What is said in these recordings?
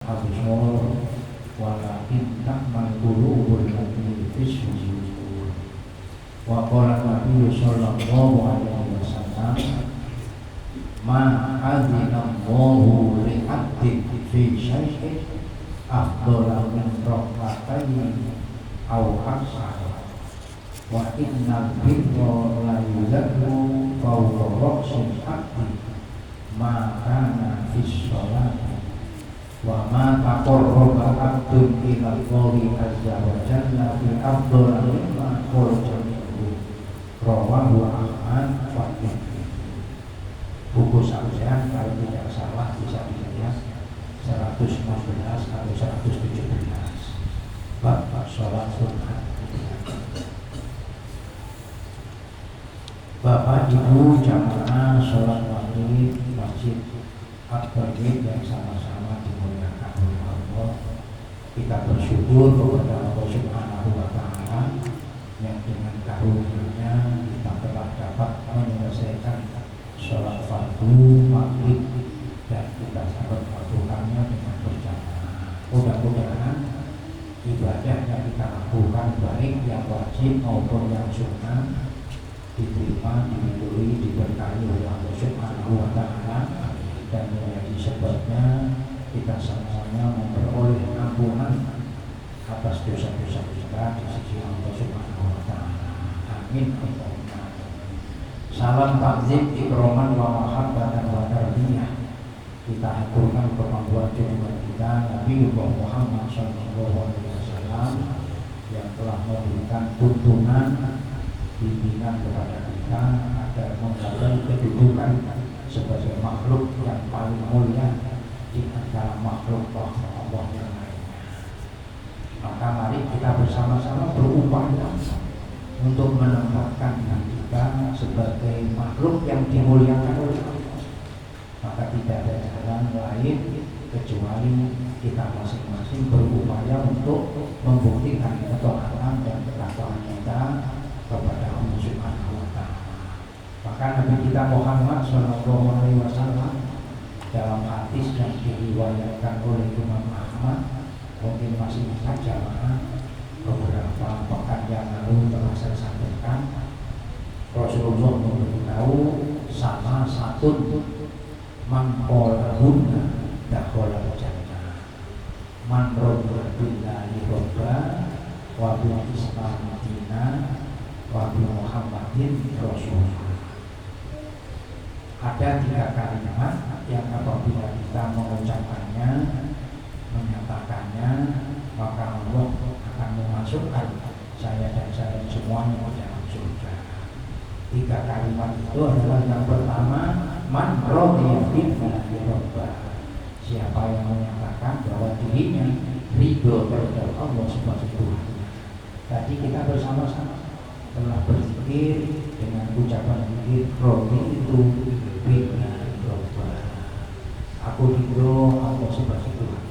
absar walakin ta'mal qulubul lati fi sudur. Wa qala Nabi sallallahu alaihi wasallam ma adzina Allahu li 'abdin fi syai'in afdala min rak'atayn aw aksar. Wa inna birra la yuzakku fawqa ra'sil 'abdi ma kana fi sholati wa ma taqarraba 'abdun ila Allahi azza wa jalla bi afdala mimma qala rawahu Ahmad wa Tirmidzi. Buku Sahih kalau tidak salah bisa dilihat 116 atau 117 bab sholat sunat. Bapak Ibu jamaah sholat maghrib Masjid At-Thayyib yang sama-sama dimuliakan oleh Allah, kita bersyukur kepada Allah Subhanahu wa Ta'ala yang dengan karunia-Nya kita telah dapat menyelesaikan sholat fardu maghrib dan kita dapat melakukannya dengan berjamaah. Mudah-mudahan ibadah yang kita lakukan baik yang wajib maupun yang sunnah diterima, diridhoi, diberkahi oleh Allah Subhanahu wa Ta'ala dan menjadi sebabnya kita semuanya memperoleh ampunan atas dosa-dosa kita di sisi Allah Subhanahu wa Ta'ala. Amin. Salam takzim, ikroman wa mahabbatan wa tarbiyah kita aturkan kemampuan junjungan kita Nabi Muhammad SAW yang telah memberikan tuntunan bimbingan kepada kita agar menggapai kedudukan sebagai makhluk yang paling mulia di antara makhluk Allah yang lainnya. Maka mari kita bersama-sama berupaya untuk menempatkan kita sebagai makhluk yang dimuliakan oleh Allah. Maka tidak ada jalan lain kecuali kita masing-masing berupaya untuk membuktikan ketaatan dan ketakwaan kita kepada Allah Subhanahu wa Ta'ala. Maka Nabi kita Muhammad sallallahu alaihi wasallam dalam hadis yang diriwayatkan oleh Imam Ahmad, mungkin masih ingat jamaah, beberapa pekan yang lalu telah saya sampaikan, Rasulullah memberitahu sama satu man qolahunna dakhala jannah man radiya billahi rabba wa bil islam dinan wa bi Muhammadin rasulullah. Ada 3 kalimat yang apabila kita mengucapkannya, menyatakannya, maka Allah akan memasukkan saya dan saya semuanya ke dalam surga. 3 kalimat itu adalah yang pertama, man radiya billahi rabba, siapa yang menyatakan bahwa dirinya ridho terhadap Allah sebagai Tuhan. Tadi kita bersama-sama telah berzikir dengan ucapan zikir raditu billahi rabba, aku ridho Allah sebagai Tuhan.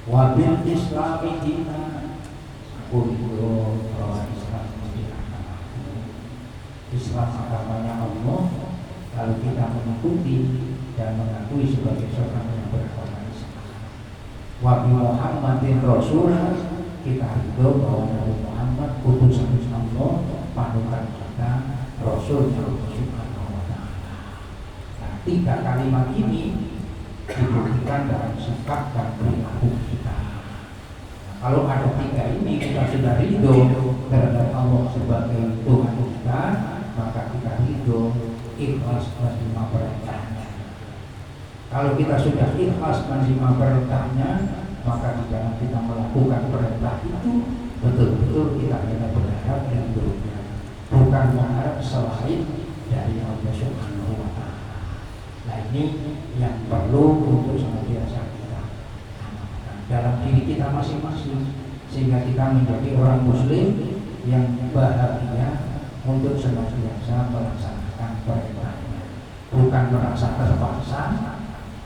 Wa bil islami dinan, aku ridho bahwa Islam menjadi agama. Islam agamanya Allah, lalu kita mengikuti dan mengakui sebagai seorang yang beragama Islam. Wa bi Muhammadin rasulullah, kita ridho bahwa Nabi Muhammad utusan Allah, panutan kita, Rasulnya Allah Subhanahu wa Ta'ala. Nah, 3 kalimat ini dibuktikan dalam sikap dan perilaku kita. Nah, kalau ada 3 ini kita sudah ridho terhadap Allah sebagai Tuhan kita, maka kita ridho ikhlas menerima perintahnya. Kalau kita sudah ikhlas menerima perintahnya, maka di dalam kita melakukan perintah itu betul-betul kita hanya berharap dan berubah, bukan mengharap selain dari Allah Subhanahu wa Ta'ala. Nah, ini yang perlu untuk senantiasa kita amalkan dalam diri kita masing-masing, sehingga kita menjadi orang muslim yang bahagia untuk senantiasa melaksanakan perintahnya, bukan merasa terpaksa,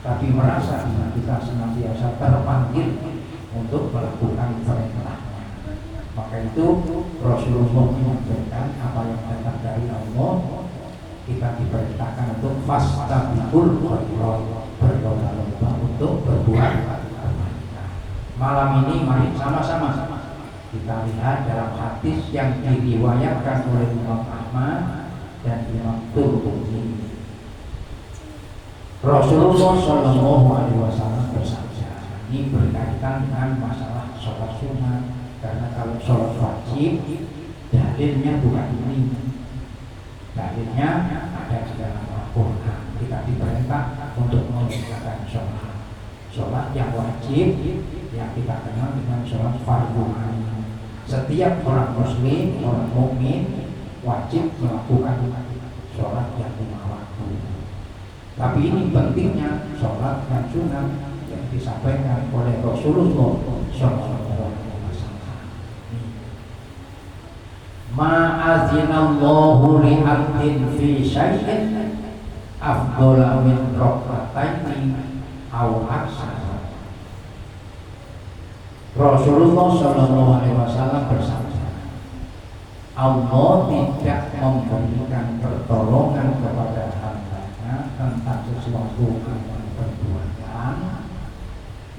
tapi merasa kita senantiasa terpanggil untuk melakukan perintahnya. Maka itu Rasulullah menyampaikan apa yang datang dari Allah, kita diperintahkan untuk fastabiqul khairat, berlomba-lomba untuk berbuat baik. Malam ini mari sama-sama kita lihat dalam hadis yang diriwayatkan oleh Imam Ahmad dan Imam Tirmidzi. Rasulullah Shallallahu Alaihi Wasallam bersabda, ini berkaitan dengan masalah sholat sunnah. Karena kalau sholat wajib, dalilnya bukan ini. Dalilnya ada di dalam Al-Quran. Kita diperintah untuk mengerjakan sholat yang wajib, yang kita kenal dengan sholat fardu ain. Setiap orang muslim, orang mukmin wajib melakukan sholat yang 5 waktu. Tapi ini pentingnya sholat yang sunnah yang disampaikan oleh Rasulullah SAW. Ma'azinallahu li'abdin fi syai'in afdala min rak'ataini aw aksara. Rasulullah SAW bersabda, Allah tidak memberikan pertolongan kepada hambanya tentang sesuatu yang perbuatan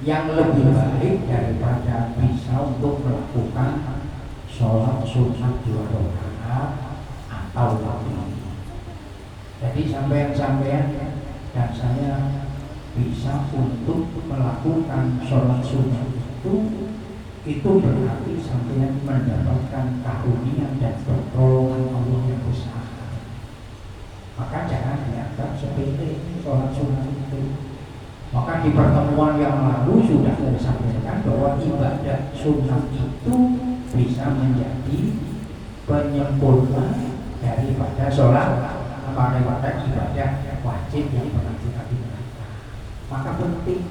yang lebih baik daripada bisa untuk melakukan sholat sunnah 2 rakaat atau lebih. Jadi sampean-sampean dan saya bisa untuk melakukan sholat sunnah itu berarti sampean mendapatkan karunia dan pertolongan Allah yang besar. Maka jangan dianggap sepele sholat sunnah itu. Maka di pertemuan yang lalu sudah saya sampaikan bahwa ibadah sunnah itu bisa menjadi penyempurna daripada sholat daripada ibadah wajib yang pernah kita lakukan. Maka penting.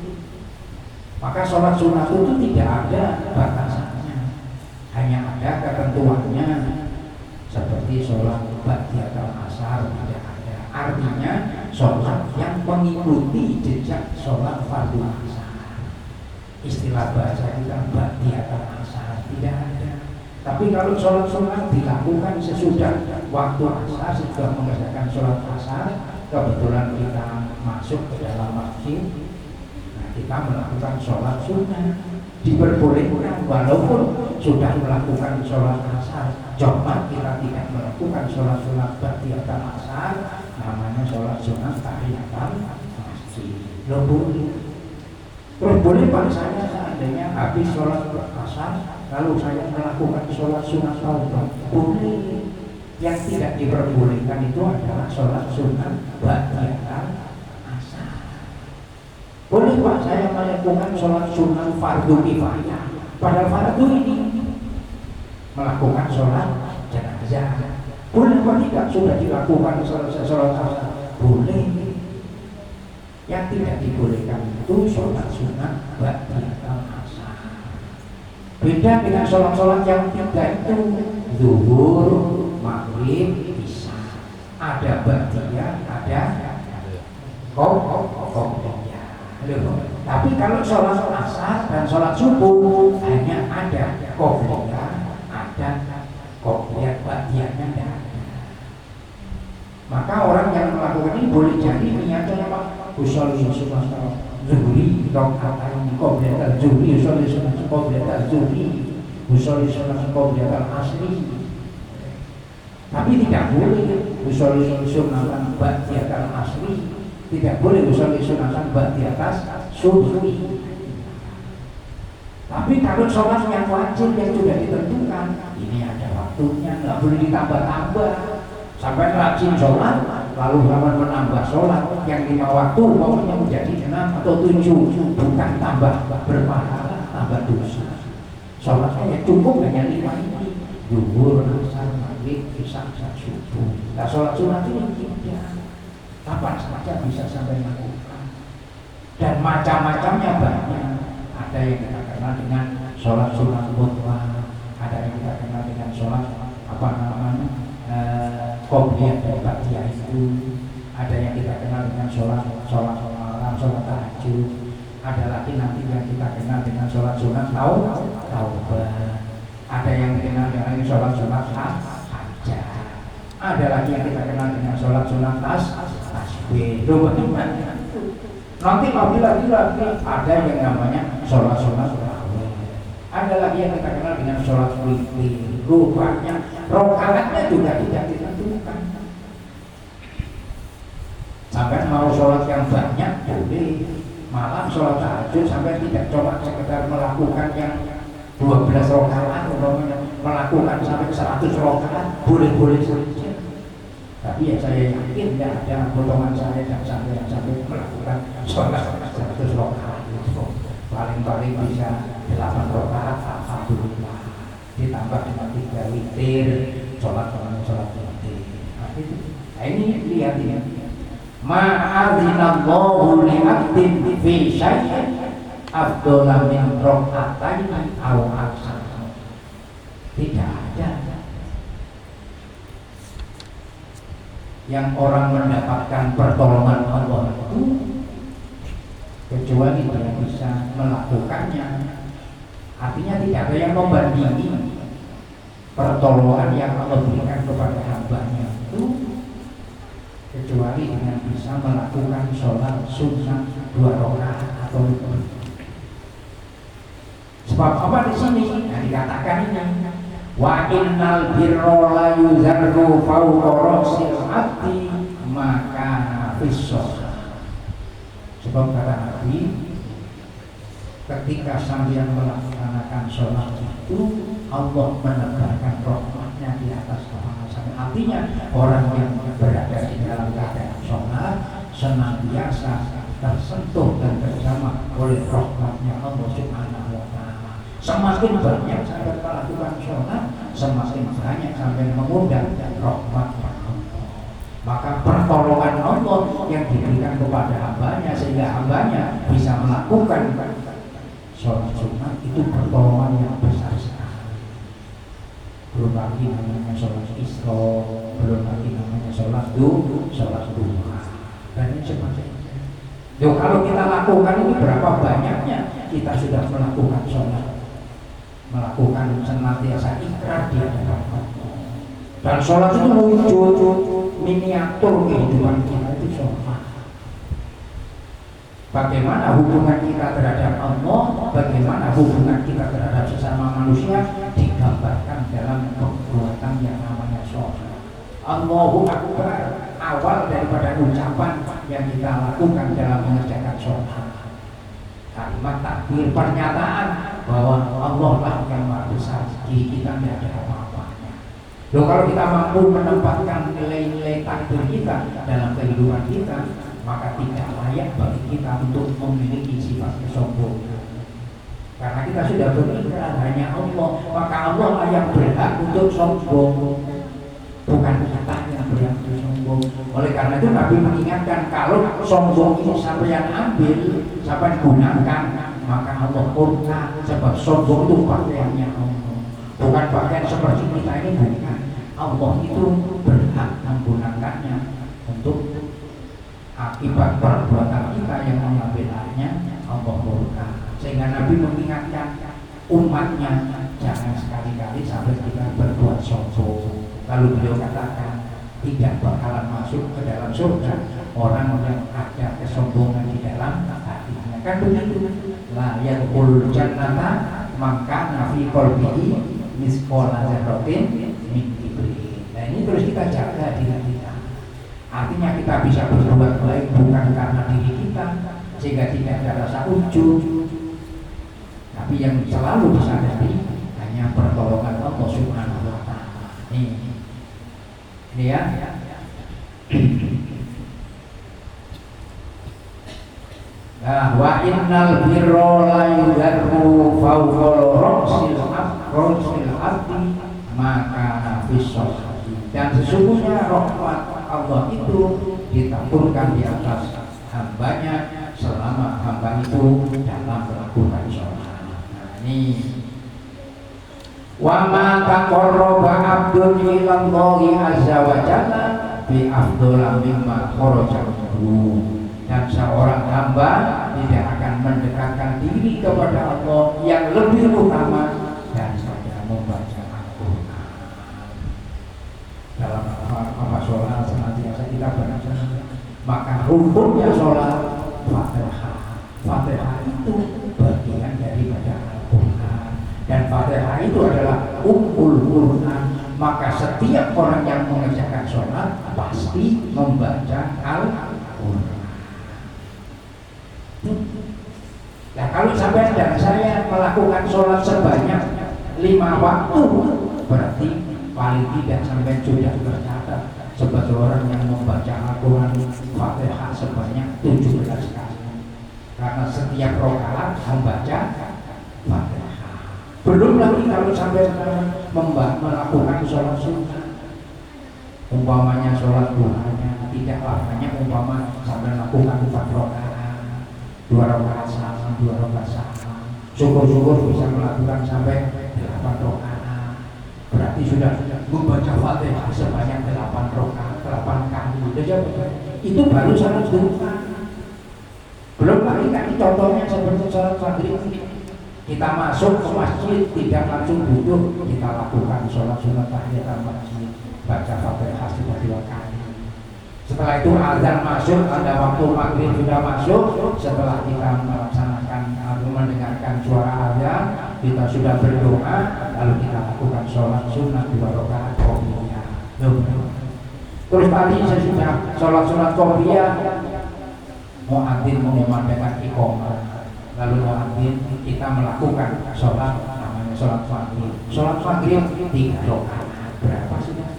Maka sholat sunnah itu tidak ada batasannya, hanya ada ketentuannya. Seperti sholat ba'diyal asar tidak ada. Artinya sholat yang mengikuti jejak sholat fardu asar. Istilah bahasa kita ba'diyal asar tidak ada. Tapi kalau sholat sunnah dilakukan sesudah waktu asar, sudah mengerjakan sholat asar, kebetulan kita masuk ke dalam masjid, nah kita melakukan sholat sunnah, diperbolehkan walaupun sudah melakukan sholat asar. Cuma kita tidak melakukan sholat ba'diyal asar, namanya sholat sunnah tahiyatul masjid. Loh boleh. Terus boleh Pak, saya seandainya habis sholat asar lalu saya melakukan sholat sunnah taubat, boleh. Yang tidak diperbolehkan itu adalah sholat sunnah ba'diyal asar. Boleh Pak, saya melakukan sholat sunnah fardu kifayah, padahal fardu ini melakukan sholat jenazah. Boleh Pak tidak sudah dilakukan sholat asar? Boleh. Yang tidak dibolehkan itu sholat sunnah ba'diyal asar. Beda dengan sholat-sholat yang tiga itu, zuhur, maghrib, isya. Ada ba'diyah, ada qobliyah. Tapi kalau sholat asar dan sholat subuh hanya ada qobliyah, ada qobliyah, ba'diyahnya tidak ada. Maka orang yang melakukan ini boleh jadi niatnya apa? Usolli sunnah zuhri, rakaat qobliyah zuhri, usolli sunnah qobliyah zuhri, usolli sunnah qobliyah asri. Tapi tidak boleh usolli sunnah ba'diyal asri, tidak boleh usolli sunnah ba'diyal subhi. Tapi kalau sholat yang wajib yang sudah ditentukan, ini ada waktunya, nggak boleh ditambah-tambah. Sampai rajin sholat, lalu kawan menambah sholat yang 5 waktu, pokoknya menjadi 6 atau 7, bukan tambah berpahala, tambah dosa. Sholatnya cukup hanya 5 ini, zuhur, asar, maghrib, isya, subuh. Nah sholat sunat ini tidak, kapan saja bisa sampai lakukan. Dan macam-macamnya banyak. Ada yang kita kenal dengan sholat sunat mutlak, ada yang kita kenal dengan sholat apa namanya qobliyah dan ba'diyah itu, ada yang kita kenal dengan sholat malam, sholat tahajud, ada lagi nanti yang kita kenal dengan sholat sunat taubat, ada yang dikenal dengan sholat hajat, ada lagi yang kita kenal dengan sholat sunat tasbih. Nanti lagi ada yang namanya sholat raweh. yang kita kenal dengan sholat witir, rupanya rokaatnya juga tidak ditentukan. Sampai mau sholat yang banyak boleh, malam sholat tahajud sampai tidak coba sekedar melakukan yang 12 rakaat atau melakukan sampai 100 rakaat boleh-boleh saja. Tapi ya saya yakin tidak ada potongan saya yang sampai melakukan sholat 100 rakaat itu. Paling-paling bisa 8 rakaat, alhamdulillah. Ditambah dengan 3 witir, sholat witir. Nah ini lihat ini. Ma'adzinallahu li'abdin fi syai'in afdala min rak'ataini aw aksar. Tidak ada yang orang mendapatkan pertolongan Allah itu kecuali dia bisa melakukannya. Artinya tidak ada yang membandingi pertolongan yang Allah berikan kepada hambanya itu kecuali dengan bisa melakukan sholat sunnah 2 rakaat atau lebih. Sebab apa di sini? Nah, dikatakan ini wa innal birra la yuzarru fawqa ra'sil 'abdi maka fis. Sebab kata Nabi, ketika sambil melaksanakan sholat itu Allah menebarkan rahmatnya di atas kepala sampai. Artinya orang yang berada di dalam keadaan sholat senantiasa tersentuh dan terjamah oleh rahmatnya Allah Subhanahu wa Ta'ala. Semakin banyak sampai melakukan sholat, semakin banyak sampai mengundang rahmat Allah. Maka pertolongan Allah yang diberikan kepada hambanya sehingga hambanya bisa melakukan sholat sunat itu pertolongan yang besar sekali. Belum lagi namanya sholat isra, belum lagi namanya sholat duha, dan ini sebagainya. Yo, kalau kita lakukan ini berapa banyaknya kita sudah melakukan sholat, melakukan senantiasa ikrar di hadapan Allah. Dan sholat itu wujud miniatur kehidupan kita itu sholat. Bagaimana hubungan kita terhadap Allah, bagaimana hubungan kita terhadap sesama manusia digambarkan dalam perbuatan yang namanya sholat. Allahu Akbar, awal daripada ucapan yang kita lakukan dalam mengerjakan sholat. Kalimat takbir, pernyataan bahwa Allah lah yang maha besar, di kita tidak ada apa-apanya. Loh, kalau kita mampu menempatkan nilai-nilai takbir kita dalam kehidupan kita, maka tidak layak bagi kita untuk memiliki sifat kesombongan. Karena kita sudah berikrar hanya Allah, maka Allah lah yang berhak untuk sombong, bukan kita yang berhak untuk sombong. Oleh karena itu Nabi mengingatkan, kalau sombong ini sampai yang ambil, sampai gunakan, maka Allah murka. Sebab sombong itu pakaiannya Allah, bukan pakaian seperti kita ini, bukan. Allah itu berhak menggunakannya untuk akibat perbuatan kita yang mengambil alihnya Allah murka. Sehingga Nabi mengingatkan umatnya jangan sekali-kali sampai kita berbuat sombong. Lalu beliau katakan tidak bakalan masuk ke dalam surga orang yang ada kesombongan di dalam hatinya. Kan begitu. La yadkhulul jannata maka nafi qalbihi misqala dzarratin min kibrin. Nah ini terus kita jaga diri kita. Artinya kita bisa berbuat baik bukan karena diri kita sehingga tidak ada rasa ujub, tapi yang selalu disadari hanya pertolongan Allah Subhanahu wa Ta'ala. Ini ya. Nah, wa innal birra la yudharru fawqa ra'sil abdi maka nafis. Dan sesungguhnya rahmat Allah itu ditaburkan di atas hambanya selama hamba itu dalam melakukan sholat. Nah, ini wa ma taqarraba 'abdun ilallahi azza wa jalla bi afdhala mimma kharaja minhu. Dan seorang hamba tidak akan mendekatkan diri kepada Allah yang lebih utama daripada membaca Al-Quran. Dalam apa sholat senantiasa kita baca, maka rukunnya sholat Fatihah. Fatihah itu bagian daripada Al-Quran, dan Fatihah itu adalah ummul Quran. Maka setiap orang yang mengerjakan sholat pasti membaca Al-Quran. Nah kalau sampai dan saya melakukan sholat sebanyak 5 waktu, berarti paling tidak sampai sudah tercatat sebagai orang yang membaca Al-Quran Fatihah sebanyak 17 kali. Karena setiap rakaat membaca Fatihah. Belum lagi kalau sampai melakukan sholat sunnah, umpamanya sholat duhanya tidak lamanya umpama sampai melakukan 4 rakaat, 2 rakaat salam, 2 rakaat salam, syukur-syukur bisa melakukan sampai 8 rakaat, berarti sudah membaca Fatihah sebanyak 8 rakaat, 8 kali. Itu baru sholat duha. Belum lagi kan contohnya seperti sholat maghrib. Kita masuk ke masjid tidak langsung duduk, kita lakukan sholat sunat tahiyatul masjid, baca Fatihah sudah 2 kali. Setelah itu azan masuk, ada waktu maghrib sudah masuk. Setelah kita melaksanakan mendengarkan suara azan, kita sudah berdoa, lalu kita lakukan sholat sunat 2 rakaat qobliyah. Terus tadi sesudah sholat sunat qobliyah, muadzin mengumandangkan iqamah, lalu muadzin kita melakukan sholat namanya sholat maghrib. Sholat maghrib 3 rakaat, berapa sudah?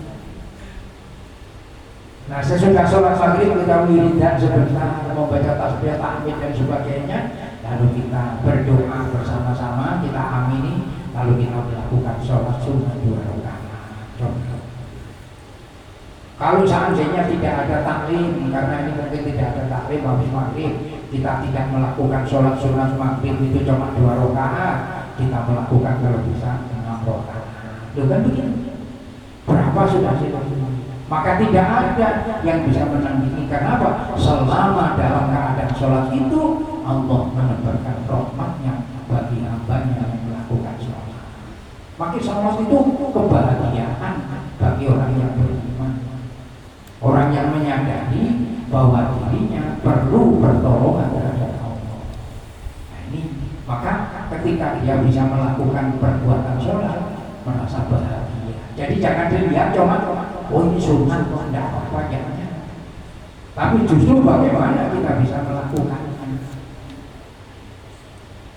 Nah sesudah sholat maghrib kita wiridan sebentar, membaca tasbih, tahmid dan sebagainya, lalu kita berdoa bersama-sama, kita amini, lalu kita melakukan sholat sunnah 2 rakaat. Kalau seandainya tidak ada taklim, karena ini mungkin tidak ada taklim habis maghrib, kita tidak melakukan sholat sunat maghrib itu cuma 2 rakaat, kita melakukan kalau bisa 6 rakaat. Loh kan begini, berapa sudah sih? Maka tidak ada yang bisa menandingi. Kenapa? Selama dalam keadaan sholat itu Allah menebarkan rahmatnya bagi hambanya yang melakukan sholat. Maka sholat itu kebahagiaan bagi orang yang beriman, orang yang menyadari bahwa dirinya perlu pertolongan terhadap Allah. Nah ini, maka ketika dia bisa melakukan perbuatan sholat, merasa bahagia. Jadi jangan dilihat cuma oh ini sunat kok tidak apa-apa, jangan. Tapi justru bagaimana kita bisa melakukannya.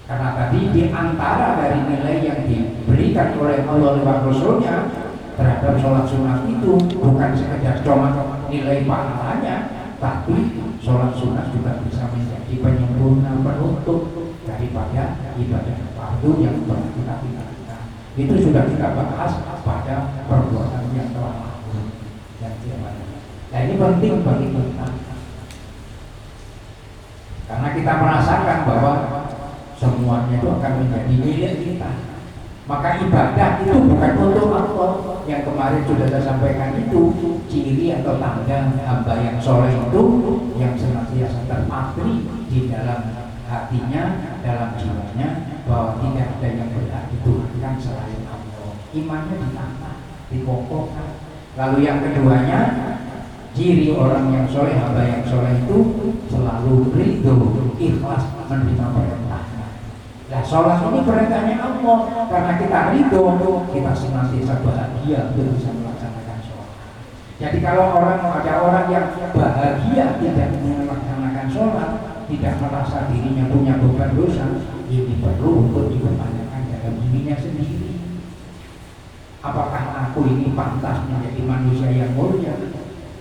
Karena tadi di antara dari nilai yang diberikan oleh Allah lewat Rasulnya terhadap sholat sunat itu bukan sekedar cuma nilai pahalanya, tapi sholat sunat juga bisa menjadi penyempurna, penutup daripada ibadah fardu yang pernah kita tinggalkan. Itu sudah kita bahas pada perbuatan yang telah lalu dan tidak. Nah ini penting bagi kita, karena kita merasakan bahwa semuanya itu akan menjadi milik kita. Maka ibadah itu bukan untuk Allah. Yang kemarin sudah saya sampaikan itu ciri atau tanda hamba yang soleh itu yang senantiasa terpatri di dalam hatinya, dalam jiwanya, bahwa tidak ada yang berhak dituhankan selain Allah. Imannya ditambah, dikokohkan. Lalu yang keduanya, ciri orang yang soleh, hamba yang soleh itu selalu ridho, ikhlas menerima perintahnya. Nah sholat ini perintahnya Allah, karena kita ridho, kita senantiasa bahagia untuk bisa melaksanakan sholat. Jadi kalau ada orang yang bahagia tidak melaksanakan sholat, tidak merasa dirinya punya beban dosa, ini perlu untuk dipertanyakan dalam dirinya sendiri. Apakah aku ini pantas menjadi manusia yang mulia,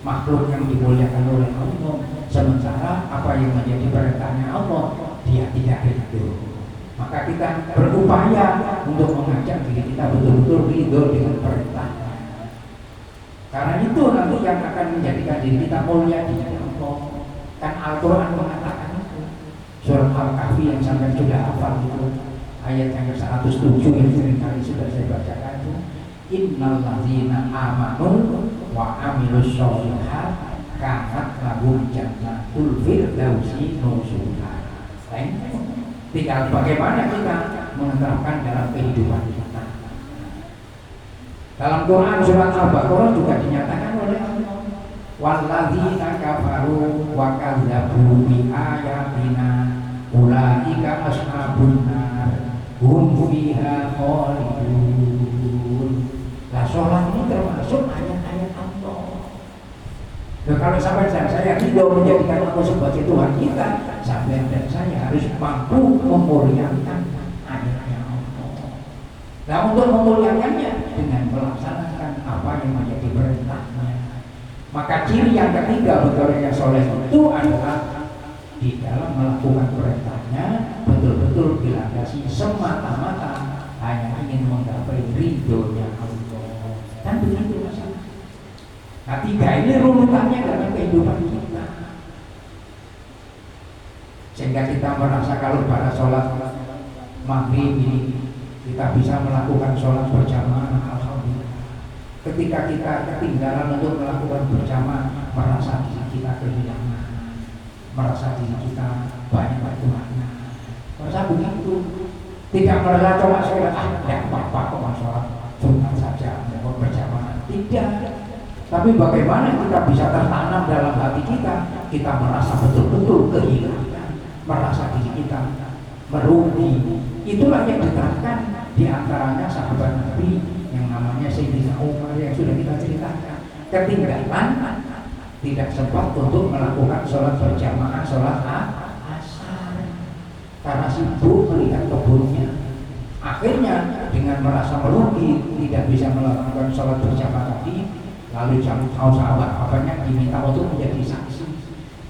makhluk yang dimuliakan oleh Allah, sementara apa yang menjadi perintahnya Allah dia tidak ridho. Maka kita berupaya untuk mengajak diri kita betul-betul ridho dengan perintahnya. Karena itu nanti yang akan menjadikan diri kita mulia di hadapan Allah. Kan Al-Quran mengatakan itu. Surat Al-Kahfi yang sampai sudah hafal itu, ayat yang ke-107 yang seringkali sudah saya bacakan itu, innal ladzina amanu wa amilus sholihat kanat lahum jannatul firdausi nuzula. Tinggal bagaimana kita menerapkan dalam kehidupan kita. Dalam Quran surat Al-Baqarah juga dinyatakan oleh Allah, walladzina kafaru wa kadzdzabu bi ayatina ulaika ashabun nar hum fiha khalidun. Nah, sholat ini termasuk ayat-ayat Allah. Nah, kalau sampai dan saya tidak menjadikan Allah sebagai Tuhan kita, sampai dan saya harus mampu memuliakan ayatnya Allah. Nah, untuk memuliakannya dengan melaksanakan apa yang menjadi perintahnya. Maka ciri yang ketiga betulnya soleh itu adalah di dalam melakukan perintahnya betul-betul dilandasi semata-mata hanya ingin menggapai ridhonya Allah. Dan begitu masalah. Nah, tiga ini runutannya dalam kehidupan kita, sehingga kita merasa kalau pada sholat maghrib ini kita bisa melakukan sholat berjamaah, alhamdulillah. Ketika kita ketinggalan untuk melakukan berjamaah, merasa diri kita kehilangan, merasa diri kita banyak kekurangan, merasa begitu. Tidak merasa cuma sholat, tidak apa-apa kok sholat sunat saja, mau berjamaah, tidak. Tapi bagaimana kita bisa tertanam dalam hati kita, kita merasa betul-betul kehilangan, merasa diri kita merugi. Itulah yang diterangkan di antaranya sahabat Nabi yang namanya Sayyidina Umar yang sudah kita ceritakan. Ketinggalan, tidak sempat untuk melakukan sholat berjamaah, sholat asar, karena sibuk melihat kebunnya. Akhirnya dengan merasa merugi, tidak bisa melakukan sholat berjamaah tadi. Lalu sahabat apanya diminta untuk menjadi saksi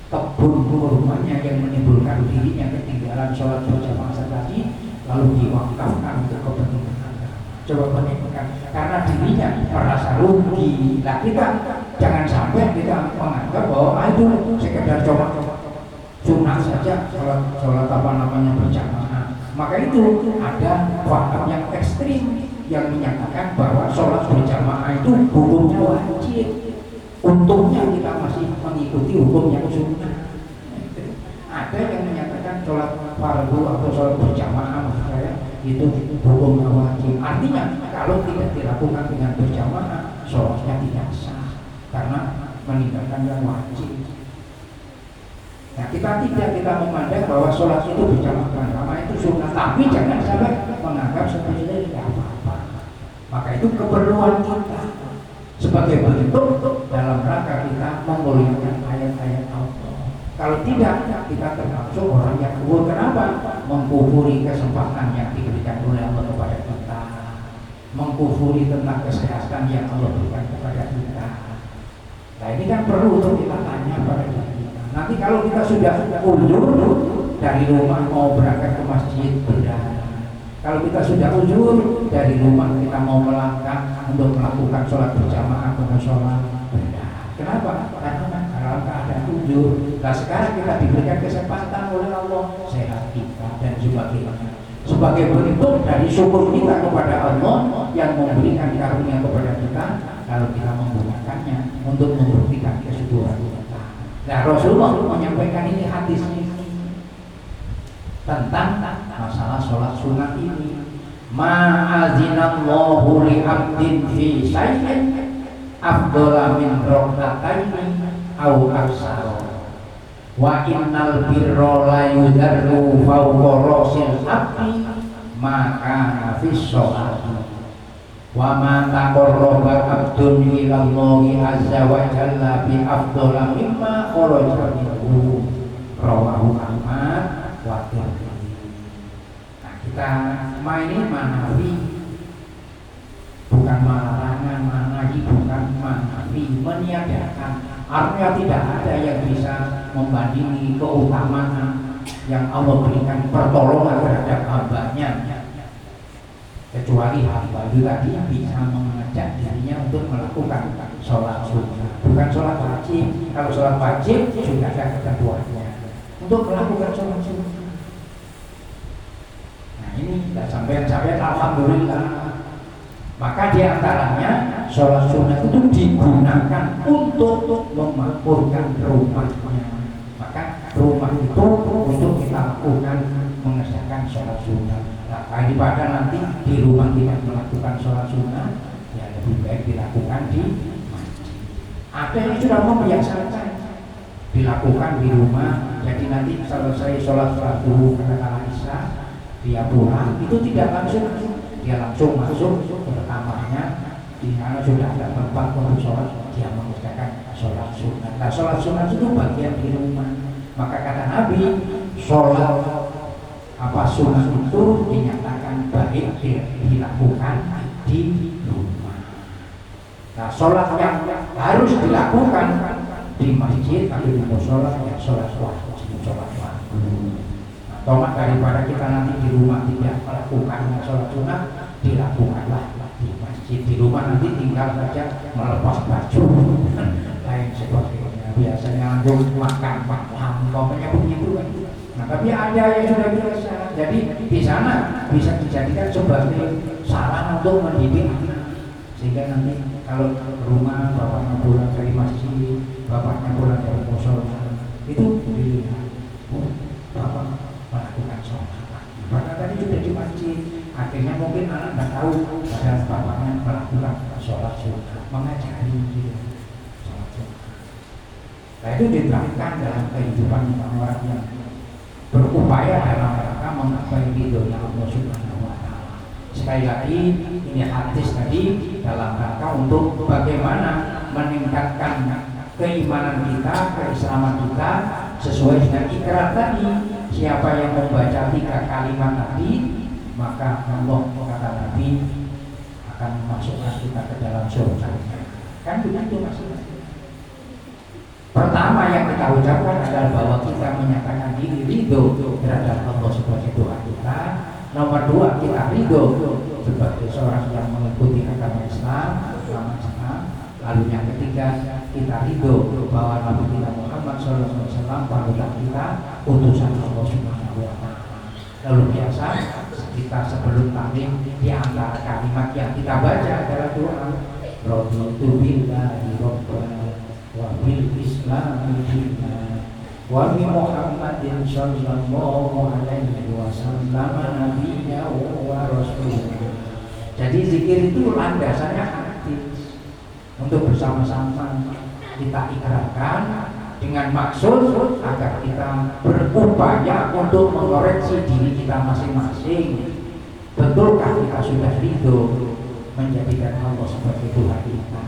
kebun kurmanya yang menimbulkan dirinya ketinggalan sholat berjamaah tadi, lalu diwakafkan untuk kepentingan agama. Coba bayangkan, karena dirinya merasa rugi. Nah, kita jangan sampai kita menganggap bahwa itu sekedar coba sunat saja sholat apa namanya berjamaah. Maka itu ada fakta yang ekstrim yang menyatakan bahwa sholat berjamaah itu hukumnya wajib. Untungnya kita masih mengikuti hukum yang sunnah. Ada yang menyatakan sholat fardu atau sholat berjamaah itu hukumnya wajib. Artinya kalau tidak dilakukan dengan berjamaah, sholatnya tidak sah karena meninggalkan yang wajib. Nah, kita memandang bahwa sholat itu berjamaah karena itu sunnah, tapi jangan sampai menganggap seperti itu tidak apa-apa. Maka itu keperluan kita sebagai bentuk dalam rangka kita memuliakan ayat-ayat Allah. Kalau tidak, kita termasuk orang yang kufur. Kenapa? Mengkufuri kesempatan yang diberikan oleh Allah kepada kita, mengkufuri tentang kesehatan yang Allah berikan kepada kita. Nah, ini kan perlu untuk kita tanya pada diri kita. Nanti kalau kita sudah uzur dari rumah mau berangkat ke masjid, benar. Kalau kita sudah uzur dari rumah kita mau melangkah untuk melakukan sholat berjamaah atau sholat benar. Kenapa? Karena dalam keadaan uzur. Nah, sekarang kita diberikan kesempatan oleh Allah, sehat kita dan juga kita. Sebagai bentuk dari syukur kita kepada Allah yang memberikan karunia kepada kita, lalu kita menggunakannya untuk membuktikan kesyukuran kita. Nah, Rasulullah menyampaikan ini hadis ini tentang masalah sholat sunat ini. Ma'azinallahu li'abdin fi syai'in afdala min rak'ataini au aksara wa innal birra la yudarru fawqa rasil abdi maka fi sholati wa ma taqarraba abdun ilallahi azza wa jalla bi afdala mimma kharaja minhu rawahu Ahmad. Nah, kita ini manafi, bukan larangan, manahi bukan manafi, meniadakan. Artinya tidak ada yang bisa membandingi keutamaan yang Allah berikan pertolongan terhadap hambanya, kecuali hamba itu tadi bisa mengajak dirinya untuk melakukan sholat sunnah, bukan sholat wajib. Kalau sholat wajib juga ada ketentuannya untuk melakukan sholat sunnah. Nah, ini sampai alhamdulillah. Maka diantaranya sholat sunnah itu digunakan untuk memakmurkan rumahnya. Maka rumah itu untuk kita lakukan mengerjakan sholat sunnah. Nah, daripada nanti di rumah tidak melakukan sholat sunnah, ya lebih baik dilakukan di masjid. Ada yang sudah membiasakan dilakukan di rumah. Jadi nanti selesai sholat fardu katakanlah isya, dia pulang itu tidak langsung, dia langsung masuk ke kamarnya, di mana sudah ada tempat untuk sholat, dia mengerjakan sholat sunat. Nah, sholat sunat itu bagian di rumah. Maka kata Nabi, sholat sunat itu dinyatakan baik dilakukan di rumah. Nah, sholat yang harus dilakukan di masjid atau di musola ya sholat wajib, sholat wajib. Tomat daripada kita nanti di rumah tidak melakukan sholat sunat, dilakukanlah di masjid. Di rumah nanti tinggal saja melepas baju lain sebagainya. Biasanya untuk makan pokoknya begitu kan. Nah, tapi ada yang sudah biasa. Jadi di sana bisa dijadikan sebagai sarana untuk mendidik anak. Sehingga nanti kalau rumah bapaknya pulang dari masjid, bapaknya pulang dari musola, itu dilihat bapak melakukan sholat. Padahal tadi sudah di masjid, akhirnya mungkin anak tidak tahu padahal bapaknya melakukan sholat sunat, mengajari dia sholat sunat. Nah, itu diterapkan dalam kehidupan orang yang berupaya dalam rangka menggapai ridhonya Allah Subhanahu wa Ta'ala. Sekali lagi, ini hadis tadi dalam rangka untuk bagaimana meningkatkan keimanan kita, keislaman kita sesuai dengan ikrar tadi. Siapa yang membaca 3 kalimat tadi, maka Allah kata Nabi akan memasukkan kita ke dalam surga. Kan begitu maksudnya. Pertama yang kita ucapkan adalah bahwa kita menyatakan diri ridho terhadap Allah sebagai Tuhan kita. Nomor 2, kita ridho sebagai seorang yang mengikuti agama Islam. Lalu yang ketiga, kita ridho bahwa Nabi kita Muhammad SAW panutan kita, utusan Allah Subhanahu wa Ta'ala. Lalu biasa kita sebelum taklim di antara kalimat yang kita baca adalah doa Raditu billahi rabban wa bil islami dinan wa bi Muhammadin sallallahu alaihi wasallam nabiyya wa rasulullah. Jadi zikir itu landasannya hadis. Untuk bersama-sama kita ikrarkan dengan maksud agar kita berupaya untuk mengoreksi diri kita masing-masing. Betulkah kita sudah ridho menjadikan Allah sebagai Tuhan kita?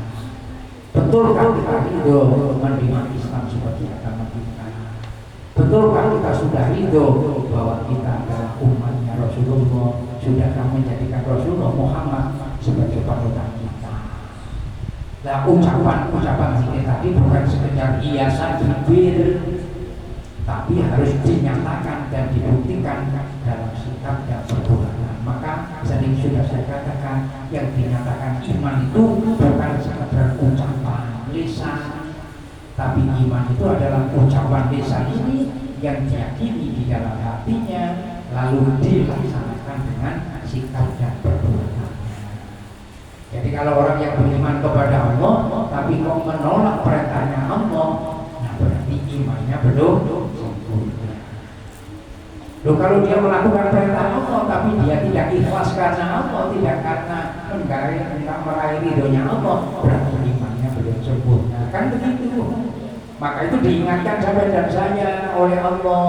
Betulkah kita ridho menerima Islam sebagai agama kita? Betulkah kita sudah ridho bahwa kita adalah umatnya Rasulullah, sudahkah menjadikan Rasulullah Muhammad sebagai panutan kita? Nah, ucapan zikir tadi bukan sekedar hiasan bibir, tapi harus dinyatakan dan dibuktikan dalam sikap dan perbuatan. Maka sering sudah saya katakan, yang dinyatakan iman itu bukan sekedar ucapan lisan, tapi iman itu adalah ucapan lisan ini yang diyakini di dalam hatinya, lalu dilaksanakan dengan sikap dan perbuatan. Jadi kalau orang yang beriman kepada Allah tapi kok menolak perintahnya Allah, nah berarti imannya belum sempurna. Loh, kalau dia melakukan perintah Allah tapi dia tidak ikhlas karena Allah, tidak karena meraih ridhonya Allah, berarti imannya belum sempurna. Kan begitu. Maka itu diingatkan sampai dan saya oleh Allah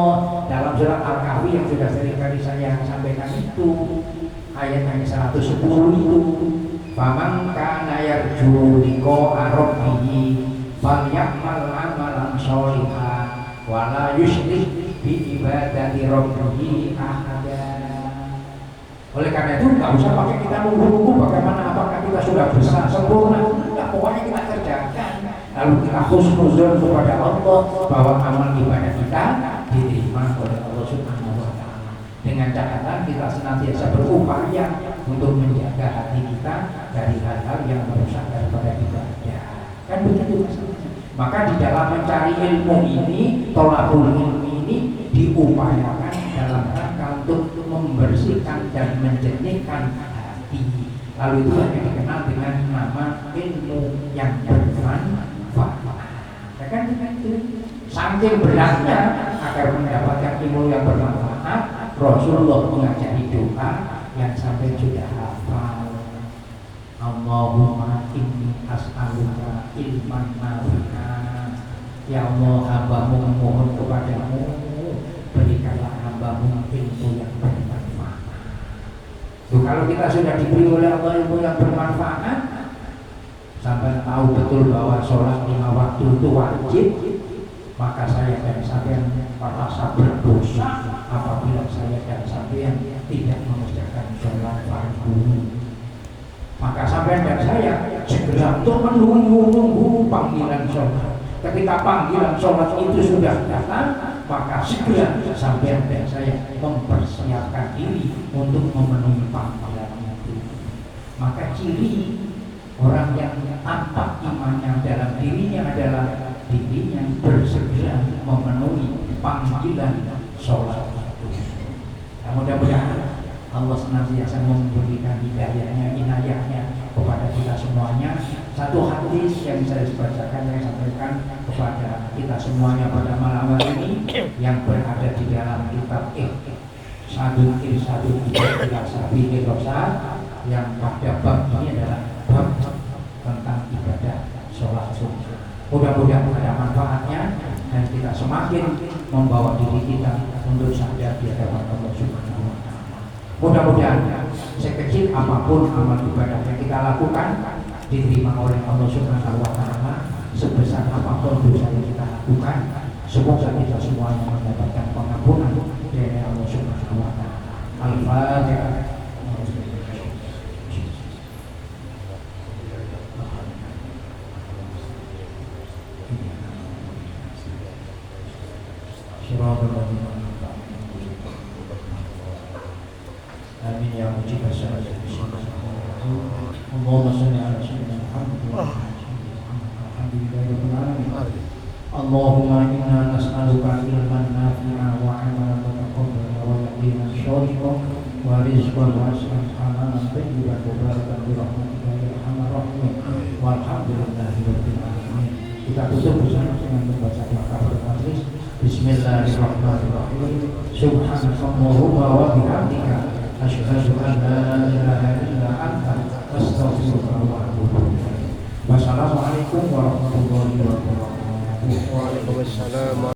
dalam surat Al-Kahfi yang sudah sering kali saya sampaikan itu, ayat 110 itu. Faman kana yarju liqa'a rabbih falyamal amalan sholihan wa la yusyrik bi ibadati rabbih ahada. Oleh karena itu nggak usah pakai kita nunggu-nunggu bagaimana apakah kita sudah besar sempurna. Nah, pokoknya kita kerjakan. Lalu kita husnuzon kepada Allah bahwa amal ibadah kita diterima oleh Allah Subhanahu wa Ta'ala. Dengan catatan kita senantiasa berupaya untuk menjaga hati kita dari hal-hal yang merusak daripada ibadah. Kan begitu maksudnya. Maka di dalam mencari ilmu ini, tolakul ilmu ini diupayakan dalam rangka untuk membersihkan dan menjernihkan hati. Lalu itu yang dikenal dengan nama ilmu yang bermanfaat. Ya kan itu. Saking beratnya agar mendapatkan ilmu yang bermanfaat, Rasulullah mengajari doa yang sampai sudah hafal. Allahumma inni as'aluka ilman nafi'an. Ya Allah, hambamu memohon kepadamu, berikanlah hambamu ilmu yang bermanfaat. Tuh, kalau kita sudah diberi oleh Allah ilmu yang bermanfaat, sampai tahu betul bahwa sholat 5 waktu itu wajib, maka saya dan sampean merasa berdosa apabila saya dan sampean tidak mengerjakan sholat fardu. Maka sampean dan saya segera untuk menunggu panggilan sholat. Ketika panggilan sholat itu sudah datang, maka segera sampean dan saya mempersiapkan diri untuk memenuhi panggilan itu. Maka ciri orang yang tampak imannya dalam dirinya adalah dirinya bersegera memenuhi panggilan sholat itu. Nah, mudah-mudahan Allah senantiasa memberikan hidayahnya, inayahnya kepada kita semuanya. Satu hadis yang saya bacakan, saya sampaikan kepada kita semuanya pada malam hari ini, yang berada di dalam kitab Sadul Irsadul Ila Sabil Rasyad, yang pada bab ini adalah bab tentang ibadah sholat sunnah. Mudah-mudahan ada manfaatnya dan kita semakin membawa diri kita untuk sadar di hadapan Allah Subhanahu wa Ta'ala. Mudah-mudahan sekecil apapun amal ibadah yang kita lakukan diterima oleh Allah Subhanahu wa Ta'ala. Sebesar apapun dosa yang kita lakukan, semoga kita semuanya mendapatkan pengampunan dari Allah Subhanahu wa Ta'ala. Al-Fatihah. Amin ya mujib as-salat. Allahumma shalli ala sayyidina Muhammad wa ala alhamdulillahirabbil alamin. Allahumma inna nas'aluka ilman nafi'an wa 'amalan mutaqabbalan wa yaqinan shadiqan wa rizqan wasi'an halalan tayyiban mubarakan bi rahmatika ya arhamar rahimin. Walhamdulillahirabbil alamin. Kita tutup bersama dengan membaca doa berbaris. Bismillahirrahmanirrahim. Subhanallahumma wa bihamdika asyhadu an la ilaha illa anta astaghfiruka wa atubu ilaik. Wassalamualaikum warahmatullahi wabarakatuh. Waalaikumsalam.